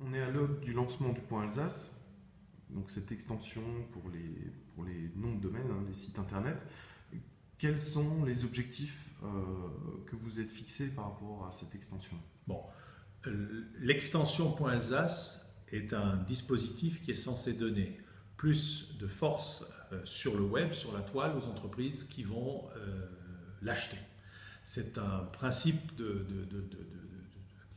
On est à l'aube du lancement du point Alsace, donc cette extension pour les noms de domaines, hein, les sites internet. Quels sont les objectifs que vous êtes fixés par rapport à cette extension? Bon, l'extension .Alsace est un dispositif qui est censé donner plus de force sur le web, sur la toile, aux entreprises qui vont l'acheter. C'est un principe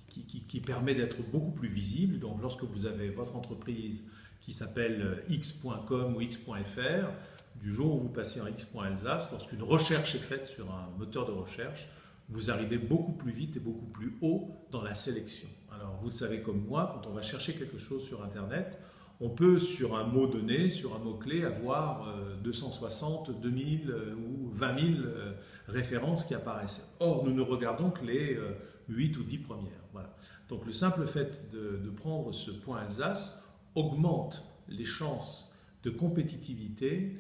qui permet d'être beaucoup plus visible. Donc lorsque vous avez votre entreprise qui s'appelle x.com ou x.fr, du jour où vous passez en x.alsace, lorsqu'une recherche est faite sur un moteur de recherche, vous arrivez beaucoup plus vite et beaucoup plus haut dans la sélection. Alors vous le savez comme moi, quand on va chercher quelque chose sur Internet, on peut sur un mot donné, sur un mot-clé, avoir 260, 2000 ou 20 000 références qui apparaissent. Or, nous ne regardons que les 8 ou 10 premières. Voilà. Donc le simple fait de prendre ce point Alsace augmente les chances de compétitivité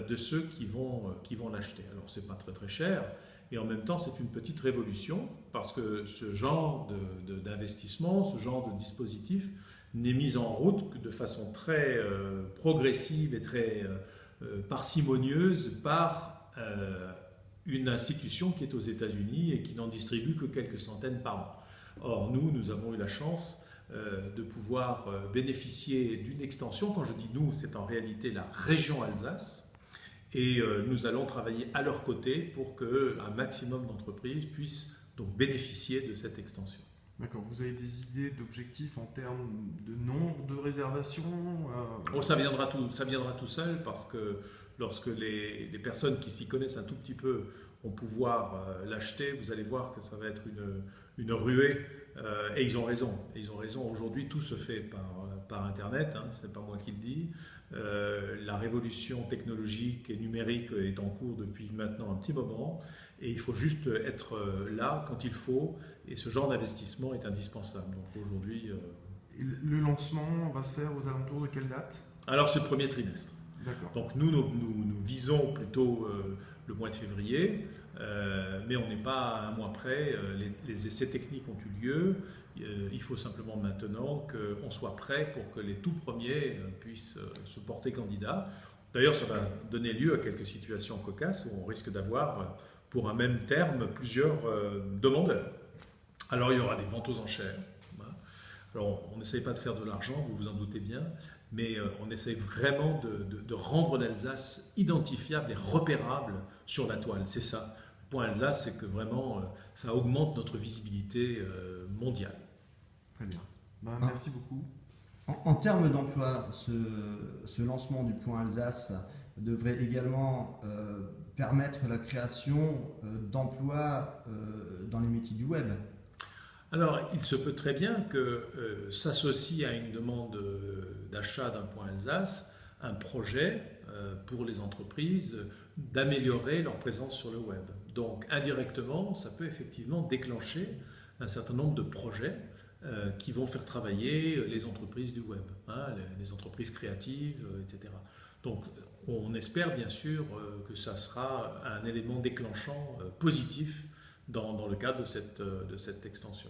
de ceux qui vont l'acheter. Alors c'est pas très très cher, et en même temps c'est une petite révolution, parce que ce genre d'investissement, ce genre de dispositif n'est mis en route que de façon très progressive et très parcimonieuse par une institution qui est aux États-Unis et qui n'en distribue que quelques centaines par an. Or, nous avons eu la chance de pouvoir bénéficier d'une extension. Quand je dis nous, c'est en réalité la région Alsace. Et nous allons travailler à leur côté pour qu'un maximum d'entreprises puissent donc bénéficier de cette extension. D'accord, vous avez des idées d'objectifs en termes de nombre de réservations Oh, ça viendra tout seul, parce que lorsque les personnes qui s'y connaissent un tout petit peu vont pouvoir l'acheter, vous allez voir que ça va être une ruée. Et ils ont raison. Ils ont raison. Aujourd'hui, tout se fait par Internet. Hein, ce n'est pas moi qui le dis. La révolution technologique et numérique est en cours depuis maintenant un petit moment. Et il faut juste être là quand il faut. Et ce genre d'investissement est indispensable. Donc aujourd'hui. Le lancement va se faire aux alentours de quelle date? Alors, c'est le premier trimestre. D'accord. Donc nous visons plutôt le mois de février, mais on n'est pas à un mois près. Les essais techniques ont eu lieu. Il faut simplement maintenant qu'on soit prêt pour que les tout premiers puissent se porter candidats. D'ailleurs, ça va donner lieu à quelques situations cocasses où on risque d'avoir, pour un même terme, plusieurs demandeurs. Alors il y aura des ventes aux enchères. Alors on n'essaye pas de faire de l'argent, vous vous en doutez bien, mais on essaye vraiment de rendre l'Alsace identifiable et repérable sur la toile. C'est ça. Le point Alsace, c'est que vraiment, ça augmente notre visibilité mondiale. Très bien. Ben, Ah, merci beaucoup. en termes d'emploi, ce lancement du point Alsace devrait également permettre la création d'emplois dans les métiers du web. Alors, il se peut très bien que s'associe à une demande d'achat d'un point Alsace un projet pour les entreprises d'améliorer leur présence sur le web. Donc, indirectement, ça peut effectivement déclencher un certain nombre de projets qui vont faire travailler les entreprises du web, hein, les entreprises créatives, etc. Donc, on espère bien sûr que ça sera un élément déclenchant positif dans le cadre de cette extension.